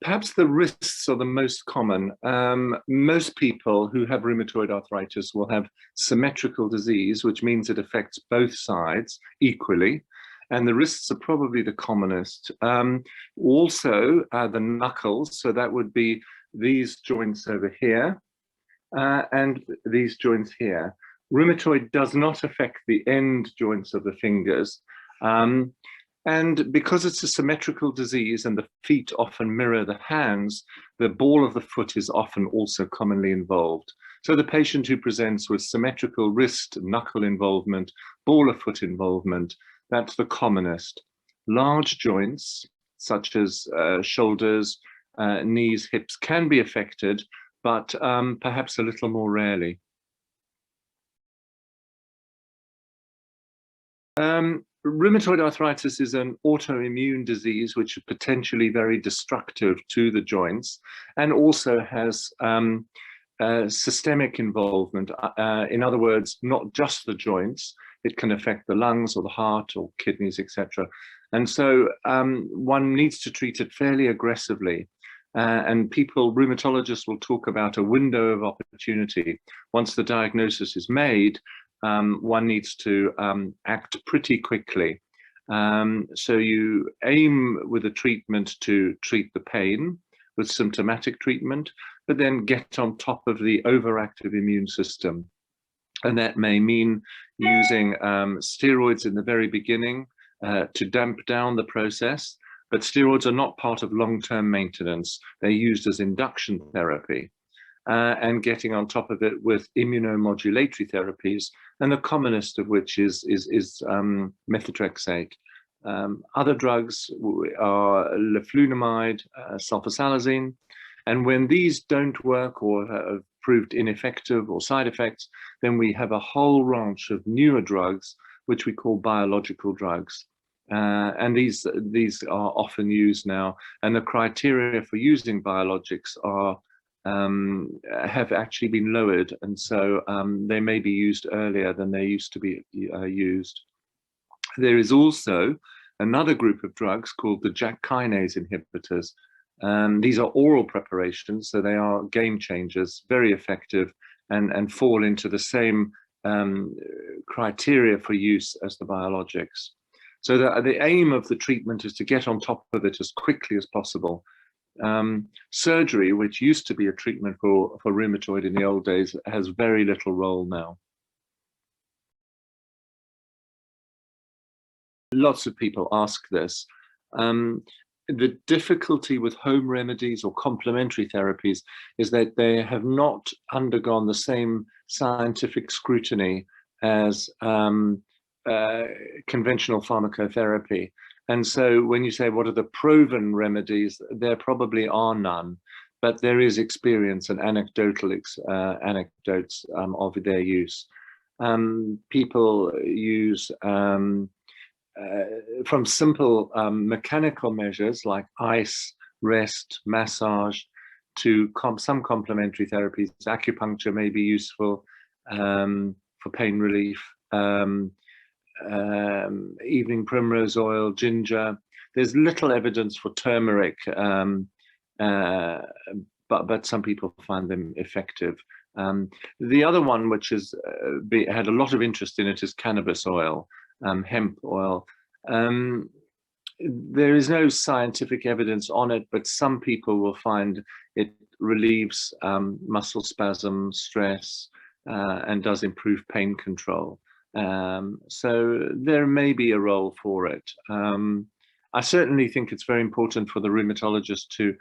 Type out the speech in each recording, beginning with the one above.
Perhaps the wrists are the most common. Most people who have rheumatoid arthritis will have symmetrical disease, which means it affects both sides equally. And the wrists are probably the commonest. Also, the knuckles, so that would be these joints over here and these joints here. Rheumatoid does not affect the end joints of the fingers. And because it's a symmetrical disease and the feet often mirror the hands, the ball of the foot is often also commonly involved. So the patient who presents with symmetrical wrist, knuckle involvement, ball of foot involvement, that's the commonest. Large joints, such as shoulders, knees, hips, can be affected, but perhaps a little more rarely. Rheumatoid arthritis is an autoimmune disease which is potentially very destructive to the joints and also has systemic involvement. In other words, not just the joints, it can affect the lungs or the heart or kidneys, etc. And so one needs to treat it fairly aggressively. And rheumatologists will talk about a window of opportunity. Once the diagnosis is made, one needs to act pretty quickly. So you aim with a treatment to treat the pain with symptomatic treatment, but then get on top of the overactive immune system. And that may mean using steroids in the very beginning to damp down the process, but steroids are not part of long-term maintenance. They're used as induction therapy. And getting on top of it with immunomodulatory therapies, and the commonest of which is methotrexate. Other drugs are leflunomide, sulfasalazine, and when these don't work or have proved ineffective or side effects, then we have a whole range of newer drugs, which we call biological drugs. And these are often used now, and the criteria for using biologics have actually been lowered, and so they may be used earlier than they used to be used. There is also another group of drugs called the JAK kinase inhibitors. These are oral preparations, so they are game changers, very effective, and fall into the same criteria for use as the biologics. So the aim of the treatment is to get on top of it as quickly as possible. Surgery, which used to be a treatment for rheumatoid in the old days, has very little role now. Lots of people ask this. The difficulty with home remedies or complementary therapies is that they have not undergone the same scientific scrutiny as conventional pharmacotherapy. And so when you say, what are the proven remedies, there probably are none, but there is experience and anecdotal anecdotes of their use. People use from simple mechanical measures like ice, rest, massage, to some complementary therapies. Acupuncture may be useful for pain relief. Evening primrose oil, ginger. There's little evidence for turmeric, but some people find them effective. The other one, which has had a lot of interest in it, is cannabis oil, hemp oil. There is no scientific evidence on it, but some people will find it relieves muscle spasm, stress, and does improve pain control. So there may be a role for it. I certainly think it's very important for the rheumatologist to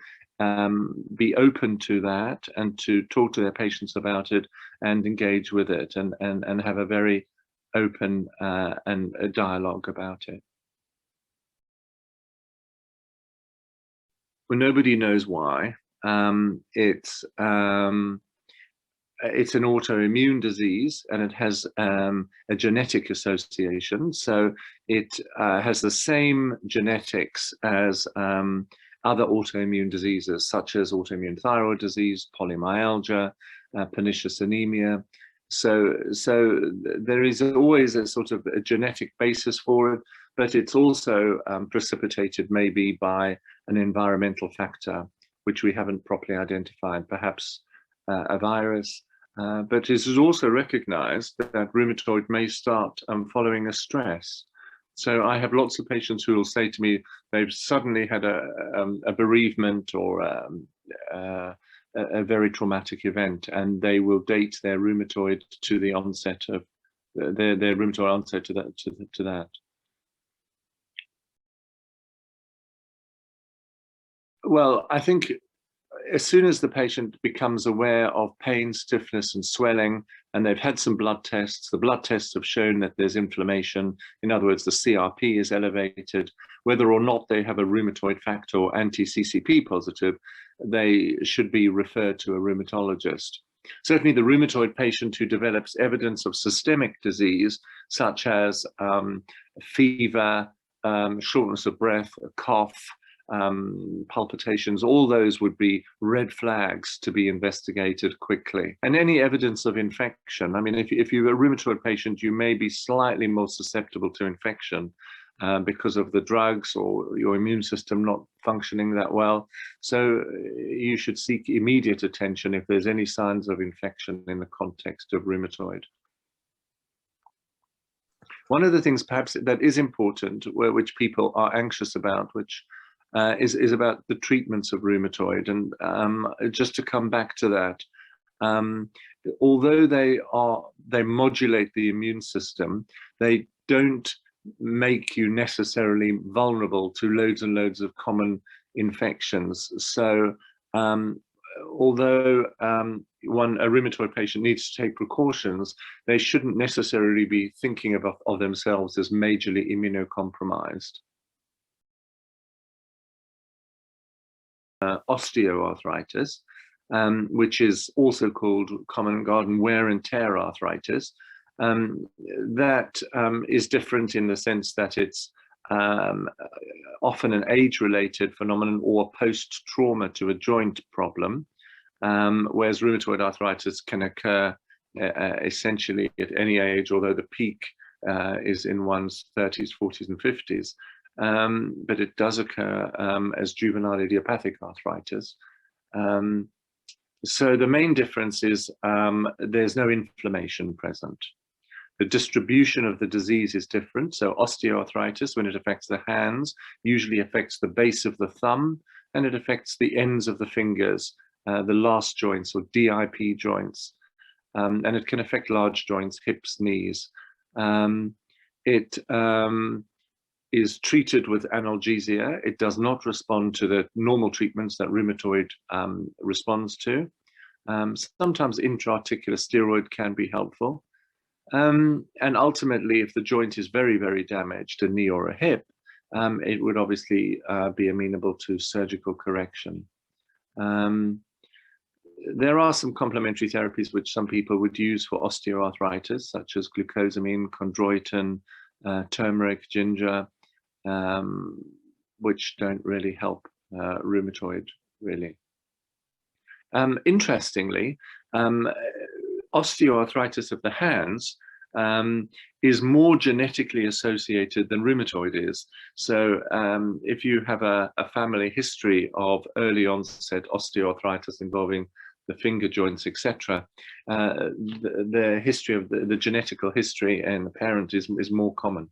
be open to that and to talk to their patients about it and engage with it and have a very open and a dialogue about it. Well, nobody knows why. It's an autoimmune disease, and it has a genetic association. So it has the same genetics as other autoimmune diseases, such as autoimmune thyroid disease, polymyalgia, pernicious anemia. So there is always a sort of a genetic basis for it, but it's also precipitated maybe by an environmental factor. which we haven't properly identified, perhaps a virus. But it is also recognized that rheumatoid may start following a stress. So I have lots of patients who will say to me they've suddenly had a bereavement or a very traumatic event, and they will date their rheumatoid to the onset of their rheumatoid onset to that. Well, I think as soon as the patient becomes aware of pain, stiffness, and swelling, and they've had some blood tests, the blood tests have shown that there's inflammation. In other words, the CRP is elevated. Whether or not they have a rheumatoid factor or anti-CCP positive, they should be referred to a rheumatologist. Certainly, the rheumatoid patient who develops evidence of systemic disease, such as fever, shortness of breath, cough, palpitations, all those would be red flags to be investigated quickly. And any evidence of infection, I mean, if you're a rheumatoid patient, you may be slightly more susceptible to infection because of the drugs or your immune system not functioning that well. So you should seek immediate attention if there's any signs of infection in the context of rheumatoid. One of the things perhaps that is important, which people are anxious about, which is about the treatments of rheumatoid. And just to come back to that, although they modulate the immune system, they don't make you necessarily vulnerable to loads and loads of common infections. So although a rheumatoid patient needs to take precautions, they shouldn't necessarily be thinking of themselves as majorly immunocompromised. Osteoarthritis, which is also called common garden wear and tear arthritis. That is different in the sense that it's often an age-related phenomenon or post-trauma to a joint problem, whereas rheumatoid arthritis can occur essentially at any age, although the peak is in one's 30s, 40s, and 50s. But it does occur as juvenile idiopathic arthritis. So the main difference is there's no inflammation present. The distribution of the disease is different. So osteoarthritis, when it affects the hands, usually affects the base of the thumb, and it affects the ends of the fingers, the last joints or DIP joints. And it can affect large joints, hips, knees. It is treated with analgesia. It does not respond to the normal treatments that rheumatoid responds to. Sometimes intra-articular steroid can be helpful. And ultimately, if the joint is very, very damaged, a knee or a hip, it would obviously be amenable to surgical correction. There are some complementary therapies which some people would use for osteoarthritis, such as glucosamine, chondroitin, turmeric, ginger, which don't really help rheumatoid, really. Interestingly, osteoarthritis of the hands is more genetically associated than rheumatoid is. So if you have a family history of early onset osteoarthritis involving the finger joints, etc., the history of the genetical history and the parent is more common.